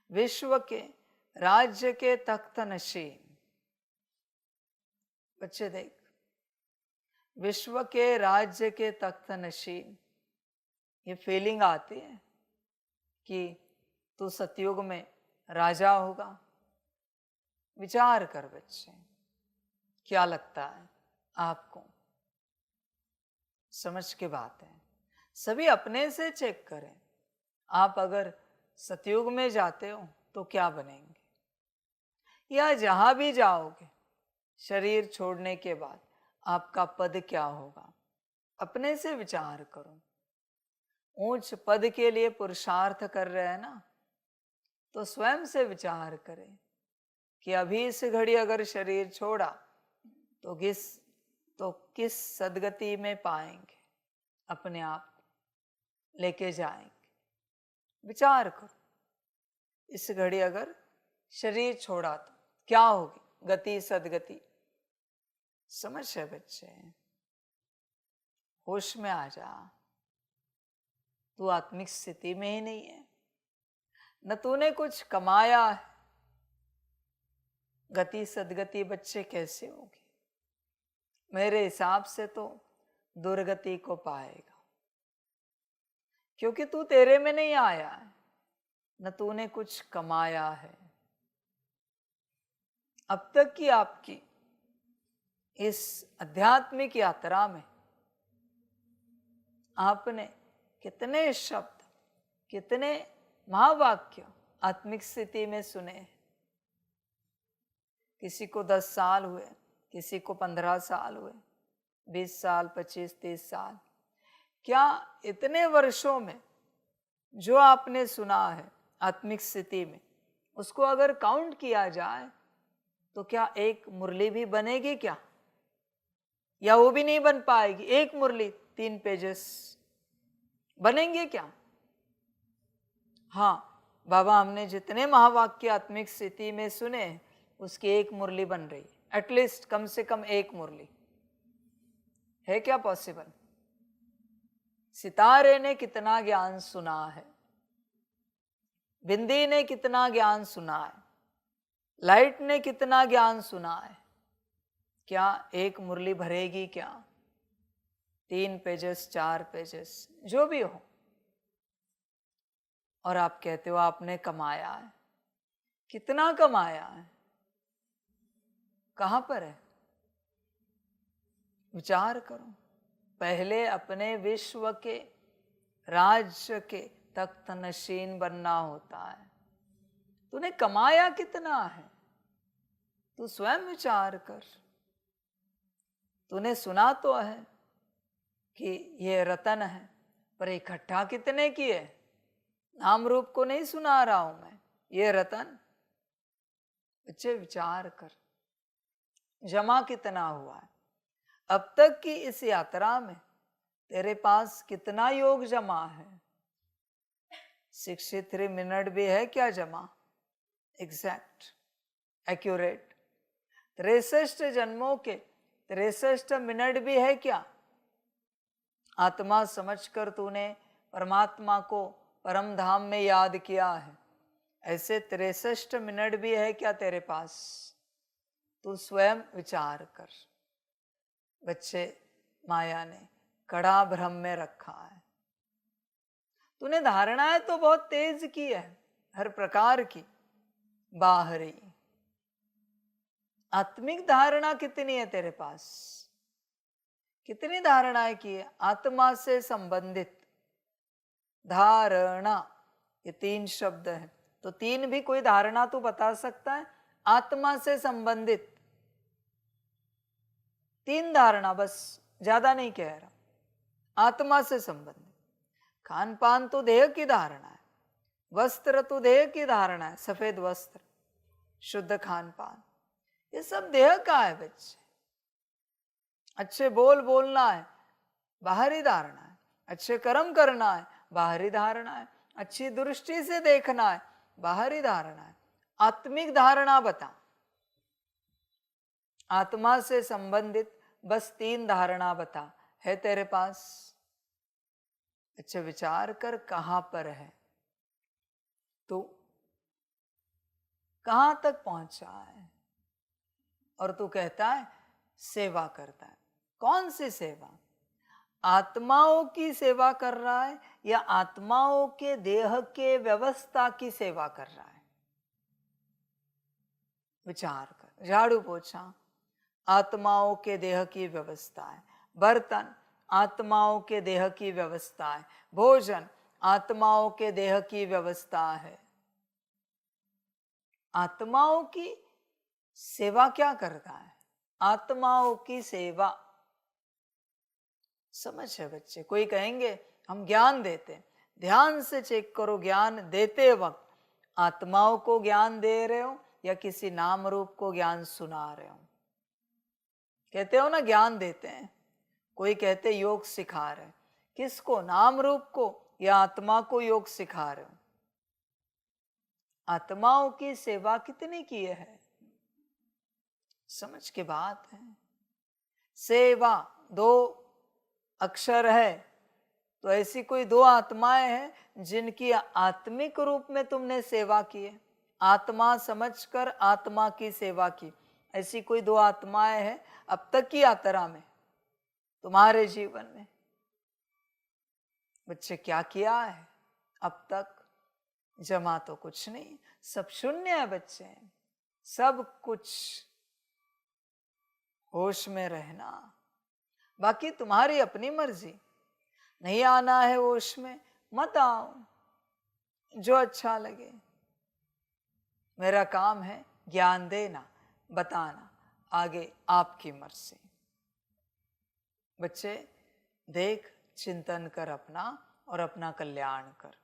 विश्व के राज्य के तख्त नशीन। बच्चे देख, विश्व के राज्य के तख्त नशीन, ये फीलिंग आती है कि तू सतयुग में राजा होगा। विचार कर बच्चे, क्या लगता है आपको? समझ के बात है, सभी अपने से चेक करें। आप अगर सतयुग में जाते हो तो क्या बनेंगे, या जहां भी जाओगे शरीर छोड़ने के बाद आपका पद क्या होगा? अपने से विचार करो। ऊंच पद के लिए पुरुषार्थ कर रहे हैं ना, तो स्वयं से विचार करें कि अभी इस घड़ी अगर शरीर छोड़ा तो किस सदगति में पाएंगे, अपने आप लेके जाएंगे। विचार करो, इस घड़ी अगर शरीर छोड़ा तो क्या होगी गति, सदगति? समझ है बच्चे? होश में आ जा। तू आत्मिक स्थिति में ही नहीं है, न तूने कुछ कमाया है। गति सदगति बच्चे कैसे होगी? मेरे हिसाब से तो दुर्गति को पाएगा, क्योंकि तू तेरे में नहीं आया है, न तूने कुछ कमाया है। अब तक की आपकी इस आध्यात्मिक यात्रा में आपने कितने शब्द, कितने महावाक्य आत्मिक स्थिति में सुने? किसी को 10 साल हुए, किसी को 15 साल हुए, 20 साल, 25, 30 साल। क्या इतने वर्षों में जो आपने सुना है आत्मिक स्थिति में, उसको अगर काउंट किया जाए तो क्या एक मुरली भी बनेगी क्या? या वो भी नहीं बन पाएगी? एक मुरली 3 पेजेस बनेंगे क्या? हाँ बाबा, हमने जितने महावाक्य आत्मिक स्थिति में सुने उसकी एक मुरली बन रही, एटलीस्ट कम से कम एक मुरली है क्या पॉसिबल? सितारे ने कितना ज्ञान सुना है, बिंदी ने कितना ज्ञान सुना है, लाइट ने कितना ज्ञान सुना है। क्या एक मुरली भरेगी क्या? 3 पेजेस, 4 पेजेस, जो भी हो। और आप कहते हो आपने कमाया है। कितना कमाया है? कहां पर है? विचार करो। पहले अपने विश्व के राज्य के तख्त नशीन बनना होता है। तूने कमाया कितना है? तू स्वयं विचार कर। तूने सुना तो है कि ये रतन है, पर इकट्ठा कितने किए? नाम रूप को नहीं सुना रहा हूं मैं, ये रतन। बच्चे विचार कर, जमा कितना हुआ है अब तक की इस यात्रा में? तेरे पास कितना योग जमा है? 63 मिनट भी है क्या जमा? Exact, accurate. 63 जन्मों के 63 मिनट भी है क्या? आत्मा समझकर तूने परमात्मा को परम धाम में याद किया है, ऐसे 63 मिनट भी है क्या तेरे पास? तू स्वयं विचार कर। बच्चे, माया ने कड़ा भ्रम में रखा है। तूने धारणाएं तो बहुत तेज की है, हर प्रकार की, बाहरी। आत्मिक धारणा कितनी है तेरे पास? कितनी धारणाएं की है? आत्मा से संबंधित धारणा, ये 3 शब्द है, तो 3 भी कोई धारणा तो बता सकता है? आत्मा से संबंधित 3 धारणा, बस, ज्यादा नहीं कह रहा। आत्मा से संबंधित खान पान तो देह की धारणा है, वस्त्र तो देह की धारणा है, सफेद वस्त्र, शुद्ध खान पान, ये सब देह का है बच्चे। अच्छे बोल बोलना है, बाहरी धारणा है। अच्छे कर्म करना है, बाहरी धारणा है। अच्छी दृष्टि से देखना है, बाहरी धारणा है। आत्मिक धारणा बता। आत्मा से संबंधित बस 3 धारणा बता, है तेरे पास? अच्छा विचार कर, कहां पर है? तो कहां तक पहुंचा है, और तू कहता है सेवा करता है। कौन सी सेवा? आत्माओं की सेवा कर रहा है या आत्माओं के देह के व्यवस्था की सेवा कर रहा है? विचार कर। झाड़ू पोछा आत्माओं के देह की व्यवस्था है, बर्तन आत्माओं के देह की व्यवस्था है, भोजन आत्माओं के देह की व्यवस्था है। आत्माओं की सेवा क्या करता है? आत्माओं की सेवा समझ है बच्चे। कोई कहेंगे हम ज्ञान देते, ध्यान से चेक करो, ज्ञान देते वक्त आत्माओं को ज्ञान दे रहे हो या किसी नाम रूप को ज्ञान सुना रहे हो? कहते हो ना ज्ञान देते हैं। कोई कहते योग सिखा रहे, किसको? नाम रूप को या आत्मा को योग सिखा रहे हो? आत्माओं की सेवा कितनी की है? समझ के बात है। सेवा दो अक्षर है, तो ऐसी कोई दो आत्माएं हैं जिनकी आत्मिक रूप में तुमने सेवा की है, आत्मा समझकर आत्मा की सेवा की। ऐसी कोई दो आत्माएं हैं अब तक की यात्रा में तुम्हारे जीवन में? बच्चे क्या किया है अब तक? जमा तो कुछ नहीं, सब शून्य है बच्चे। सब कुछ होश में रहना, बाकी तुम्हारी अपनी मर्जी। नहीं आना है होश में, मत आओ, जो अच्छा लगे। मेरा काम है ज्ञान देना, बताना, आगे आपकी मर्जी। बच्चे देख, चिंतन कर अपना और अपना कल्याण कर।